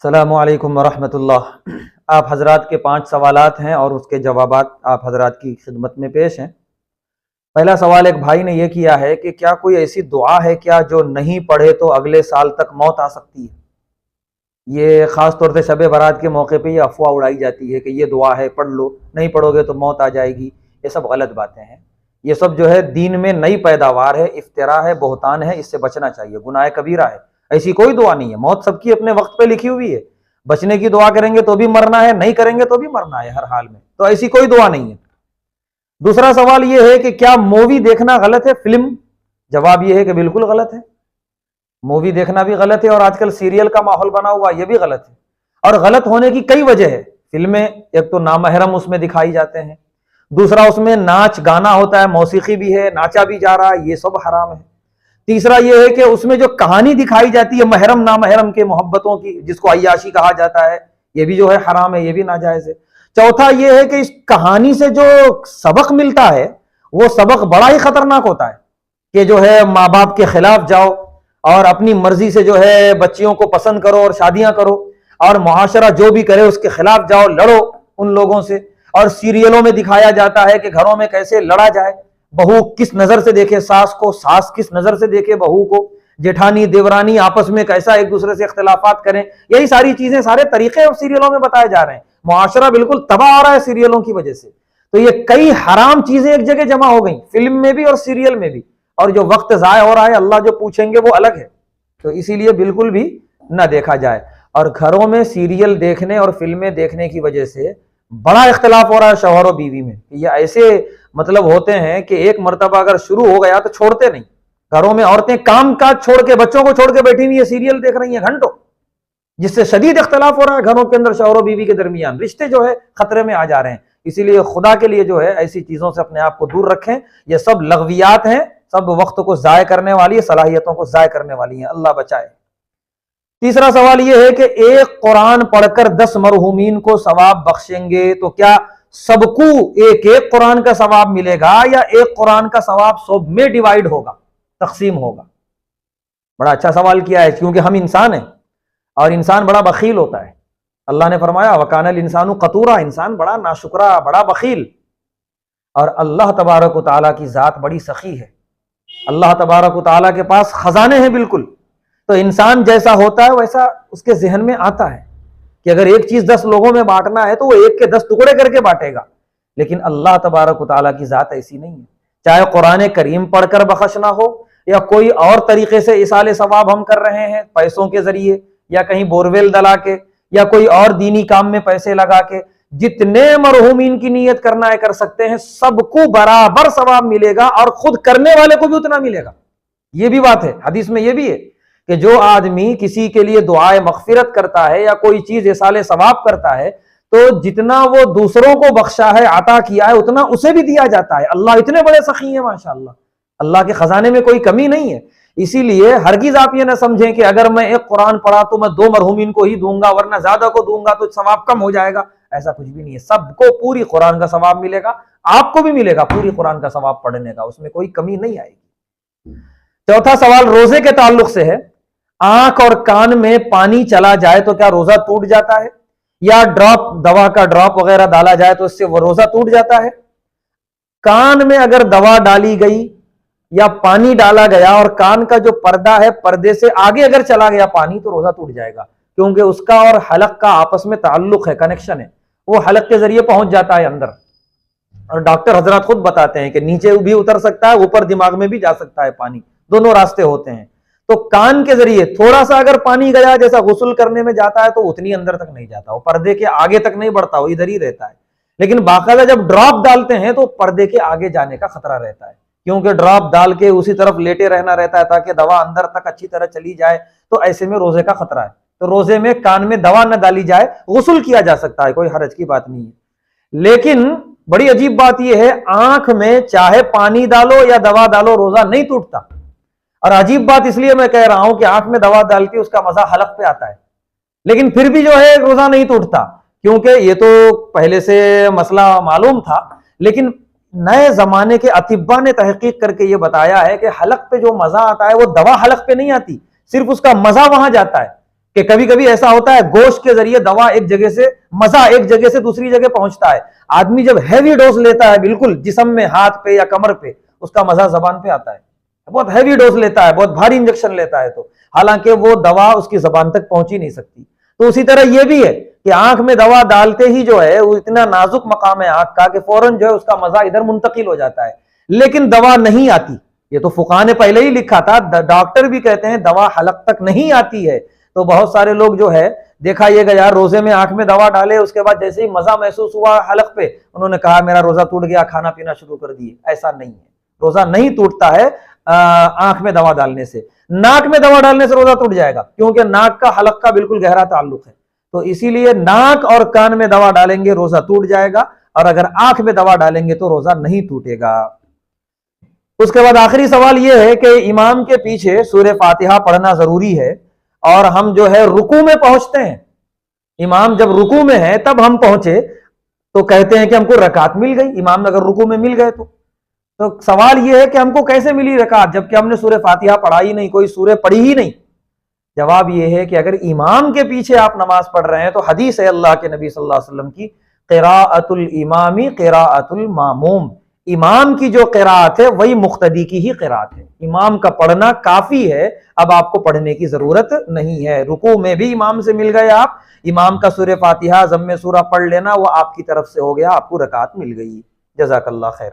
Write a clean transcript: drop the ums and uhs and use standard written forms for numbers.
السلام علیکم ورحمۃ اللہ۔ آپ حضرات کے 5 سوالات ہیں اور اس کے جوابات آپ حضرات کی خدمت میں پیش ہیں۔ پہلا سوال ایک بھائی نے یہ کیا ہے کہ کیا کوئی ایسی دعا ہے کیا جو نہیں پڑھے تو اگلے سال تک موت آ سکتی ہے؟ یہ خاص طور سے شب برات کے موقع پہ یہ افواہ اڑائی جاتی ہے کہ یہ دعا ہے پڑھ لو، نہیں پڑھو گے تو موت آ جائے گی۔ یہ سب غلط باتیں ہیں، یہ سب جو ہے دین میں نئی پیداوار ہے، افتراء ہے، بہتان ہے، اس سے بچنا چاہیے، گناہ کبیرہ ہے۔ ایسی کوئی دعا نہیں ہے، موت سب کی اپنے وقت پہ لکھی ہوئی ہے، بچنے کی دعا کریں گے تو بھی مرنا ہے، نہیں کریں گے تو بھی مرنا ہے ہر حال میں، تو ایسی کوئی دعا نہیں ہے۔ دوسرا سوال یہ ہے کہ کیا مووی دیکھنا غلط ہے، فلم؟ جواب یہ ہے کہ بالکل غلط ہے، مووی دیکھنا بھی غلط ہے، اور آج کل سیریل کا ماحول بنا ہوا یہ بھی غلط ہے، اور غلط ہونے کی کئی وجہ ہے۔ فلمیں ایک تو نامحرم اس میں دکھائی جاتے ہیں، دوسرا اس میں ناچ گانا ہوتا ہے، موسیقی بھی ہے، ناچا بھی جا رہا ہے، یہ سب حرام ہے۔ تیسرا یہ ہے کہ اس میں جو کہانی دکھائی جاتی ہے محرم نامحرم کے محبتوں کی، جس کو عیاشی کہا جاتا ہے، یہ بھی جو ہے حرام ہے، یہ بھی ناجائز ہے۔ چوتھا یہ ہے کہ اس کہانی سے جو سبق ملتا ہے وہ سبق بڑا ہی خطرناک ہوتا ہے، کہ جو ہے ماں باپ کے خلاف جاؤ اور اپنی مرضی سے جو ہے بچیوں کو پسند کرو اور شادیاں کرو، اور معاشرہ جو بھی کرے اس کے خلاف جاؤ، لڑو ان لوگوں سے۔ اور سیریلوں میں دکھایا جاتا ہے کہ گھروں میں کیسے لڑا جائے، بہو کس نظر سے دیکھے ساس کو، ساس کس نظر سے دیکھے بہو کو، جیٹھانی دیورانی آپس میں کیسا ایک دوسرے سے اختلافات کریں، یہی ساری چیزیں، سارے طریقے سیریلوں میں بتائے جا رہے ہیں۔ معاشرہ بالکل تباہ ہو رہا ہے سیریلوں کی وجہ سے۔ تو یہ کئی حرام چیزیں ایک جگہ جمع ہو گئیں، فلم میں بھی اور سیریل میں بھی، اور جو وقت ضائع ہو رہا ہے اللہ جو پوچھیں گے وہ الگ ہے، تو اسی لیے بالکل بھی نہ دیکھا جائے۔ اور گھروں میں سیریل دیکھنے اور فلمیں دیکھنے کی وجہ سے بڑا اختلاف ہو رہا ہے شوہر و بیوی میں، یہ ایسے مطلب ہوتے ہیں کہ ایک مرتبہ اگر شروع ہو گیا تو چھوڑتے نہیں۔ گھروں میں عورتیں کام کاج چھوڑ کے، بچوں کو چھوڑ کے بیٹھی ہوئی ہیں، سیریل دیکھ رہی ہیں گھنٹوں، جس سے شدید اختلاف ہو رہا ہے گھروں کے اندر، شوہر و بیوی کے درمیان رشتے جو ہے خطرے میں آ جا رہے ہیں۔ اسی لیے خدا کے لیے جو ہے ایسی چیزوں سے اپنے آپ کو دور رکھیں، یہ سب لغویات ہیں، سب وقت کو ضائع کرنے والی، صلاحیتوں کو ضائع کرنے والی ہیں، اللہ بچائے۔ تیسرا سوال یہ ہے کہ ایک قرآن پڑھ کر 10 مرحومین کو ثواب بخشیں گے، تو کیا سب کو ایک ایک قرآن کا ثواب ملے گا، یا ایک قرآن کا ثواب سب میں ڈیوائیڈ ہوگا، تقسیم ہوگا؟ بڑا اچھا سوال کیا ہے، کیونکہ ہم انسان ہیں اور انسان بڑا بخیل ہوتا ہے۔ اللہ نے فرمایا وَكَانَ الْإِنسَانُ قَتُورًا، انسان بڑا ناشکرا، بڑا بخیل، اور اللہ تبارک و تعالیٰ کی ذات بڑی سخی ہے، اللہ تبارک و تعالیٰ کے پاس خزانے ہیں بالکل۔ تو انسان جیسا ہوتا ہے ویسا اس کے ذہن میں آتا ہے کہ اگر ایک چیز 10 لوگوں میں بانٹنا ہے تو وہ ایک کے 10 ٹکڑے کر کے بانٹے گا، لیکن اللہ تبارک و تعالیٰ کی ذات ایسی نہیں ہے۔ چاہے قرآن کریم پڑھ کر بخشنا ہو، یا کوئی اور طریقے سے ایصال ثواب ہم کر رہے ہیں پیسوں کے ذریعے، یا کہیں بورویل دلا کے، یا کوئی اور دینی کام میں پیسے لگا کے، جتنے مرحومین کی نیت کرنا ہے کر سکتے ہیں، سب کو برابر ثواب ملے گا، اور خود کرنے والے کو بھی اتنا ملے گا۔ یہ بھی بات ہے، حدیث میں یہ بھی ہے کہ جو آدمی کسی کے لیے دعائے مغفرت کرتا ہے یا کوئی چیز ایصال ثواب کرتا ہے، تو جتنا وہ دوسروں کو بخشا ہے، عطا کیا ہے، اتنا اسے بھی دیا جاتا ہے۔ اللہ اتنے بڑے سخی ہیں ماشاءاللہ، اللہ کے خزانے میں کوئی کمی نہیں ہے۔ اسی لیے ہرگز آپ یہ نہ سمجھیں کہ اگر میں ایک قرآن پڑھا تو میں 2 مرحومین کو ہی دوں گا، ورنہ زیادہ کو دوں گا تو ثواب کم ہو جائے گا، ایسا کچھ بھی نہیں ہے۔ سب کو پوری قرآن کا ثواب ملے گا، آپ کو بھی ملے گا پوری قرآن کا ثواب پڑھنے کا، اس میں کوئی کمی نہیں آئے گی۔ چوتھا سوال روزے کے تعلق سے ہے، آنکھ اور کان میں پانی چلا جائے تو کیا روزہ ٹوٹ جاتا ہے، یا ڈراپ، دوا کا ڈراپ وغیرہ ڈالا جائے تو اس سے وہ روزہ ٹوٹ جاتا ہے؟ کان میں اگر دوا ڈالی گئی یا پانی ڈالا گیا اور کان کا جو پردہ ہے پردے سے آگے اگر چلا گیا پانی تو روزہ ٹوٹ جائے گا، کیونکہ اس کا اور حلق کا آپس میں تعلق ہے، کنیکشن ہے، وہ حلق کے ذریعے پہنچ جاتا ہے اندر، اور ڈاکٹر حضرات خود بتاتے ہیں کہ نیچے بھی اتر سکتا ہے، اوپر دماغ میں بھی جا سکتا ہے پانی، دونوں راستے ہوتے ہیں۔ تو کان کے ذریعے تھوڑا سا اگر پانی گیا، جیسا غسل کرنے میں جاتا ہے، تو اتنی اندر تک نہیں جاتا، وہ پردے کے آگے تک نہیں بڑھتا، وہ ادھر ہی رہتا ہے۔ لیکن باقاعدہ جب ڈراپ ڈالتے ہیں تو پردے کے آگے جانے کا خطرہ رہتا ہے، کیونکہ ڈراپ ڈال کے اسی طرف لیٹے رہنا رہتا ہے تاکہ دوا اندر تک اچھی طرح چلی جائے، تو ایسے میں روزے کا خطرہ ہے۔ تو روزے میں کان میں دوا نہ ڈالی جائے، غسل کیا جا سکتا ہے، کوئی حرج کی بات نہیں ہے۔ لیکن بڑی عجیب بات یہ ہے، آنکھ میں چاہے پانی ڈالو یا دوا ڈالو روزہ نہیں ٹوٹتا، اور عجیب بات اس لیے میں کہہ رہا ہوں کہ آنکھ میں دوا ڈال کے اس کا مزہ حلق پہ آتا ہے، لیکن پھر بھی جو ہے روزہ نہیں ٹوٹتا، کیونکہ یہ تو پہلے سے مسئلہ معلوم تھا، لیکن نئے زمانے کے اطباء نے تحقیق کر کے یہ بتایا ہے کہ حلق پہ جو مزہ آتا ہے وہ دوا حلق پہ نہیں آتی، صرف اس کا مزہ وہاں جاتا ہے۔ کہ کبھی کبھی ایسا ہوتا ہے گوشت کے ذریعے دوا ایک جگہ سے مزہ ایک جگہ سے دوسری جگہ پہنچتا ہے. آدمی جب ہیوی ڈوز لیتا ہے بالکل جسم میں ہاتھ پہ یا کمر پہ, اس کا مزہ زبان پہ آتا ہے. بہت ہیوی ڈوز لیتا ہے, بہت بھاری انجیکشن لیتا ہے, تو حالانکہ وہ دوا اس کی زبان تک پہنچ ہی نہیں سکتی. تو اسی طرح یہ بھی ہے کہ آنکھ میں دوا ڈالتے ہی جو ہے وہ اتنا نازک مقام ہے آنکھ کا کہ فوراً جو ہے اس کا مزہ ادھر منتقل ہو جاتا ہے, لیکن دوا نہیں آتی. یہ تو فقہاء نے پہلے ہی لکھا تھا, ڈاکٹر بھی کہتے ہیں دوا حلق تک نہیں آتی ہے. تو بہت سارے لوگ جو ہے دیکھا یہ کہ یار روزے میں آنکھ میں دوا ڈالے, اس کے بعد جیسے ہی مزہ محسوس ہوا حلق پہ انہوں نے کہا میرا روزہ ٹوٹ گیا, کھانا پینا شروع کر دیے. ایسا نہیں ہے, روزہ نہیں ٹوٹتا ہے آنکھ میں دوا ڈالنے سے. ناک میں دوا ڈالنے سے روزہ ٹوٹ جائے گا, کیونکہ ناک کا حلق کا بالکل گہرا تعلق ہے. تو اسی لیے ناک اور کان میں دوا ڈالیں گے روزہ ٹوٹ جائے گا, اور اگر آنکھ میں دوا ڈالیں گے تو روزہ نہیں ٹوٹے گا. اس کے بعد آخری سوال یہ ہے کہ امام کے پیچھے سورہ فاتحہ پڑھنا ضروری ہے, اور ہم جو ہے رکوع میں پہنچتے ہیں, امام جب رکوع میں ہے تب ہم پہنچے تو کہتے ہیں کہ ہم کو رکعت مل گئی. امام اگر رکوع میں مل گئے تو سوال یہ ہے کہ ہم کو کیسے ملی رکعت جبکہ ہم نے سورہ فاتحہ پڑھا ہی نہیں, کوئی سورہ پڑھی ہی نہیں. جواب یہ ہے کہ اگر امام کے پیچھے آپ نماز پڑھ رہے ہیں تو حدیث ہے اللہ کے نبی صلی اللہ علیہ وسلم کی, قراءۃ الامام قراءۃ الماموم, امام کی جو قراءت ہے وہی مقتدی کی ہی قراءت ہے. امام کا پڑھنا کافی ہے, اب آپ کو پڑھنے کی ضرورت نہیں ہے. رکوع میں بھی امام سے مل گئے آپ, امام کا سورہ فاتحہ ضم سورہ پڑھ لینا وہ آپ کی طرف سے ہو گیا, آپ کو رکعت مل گئی. جزاک اللہ خیر.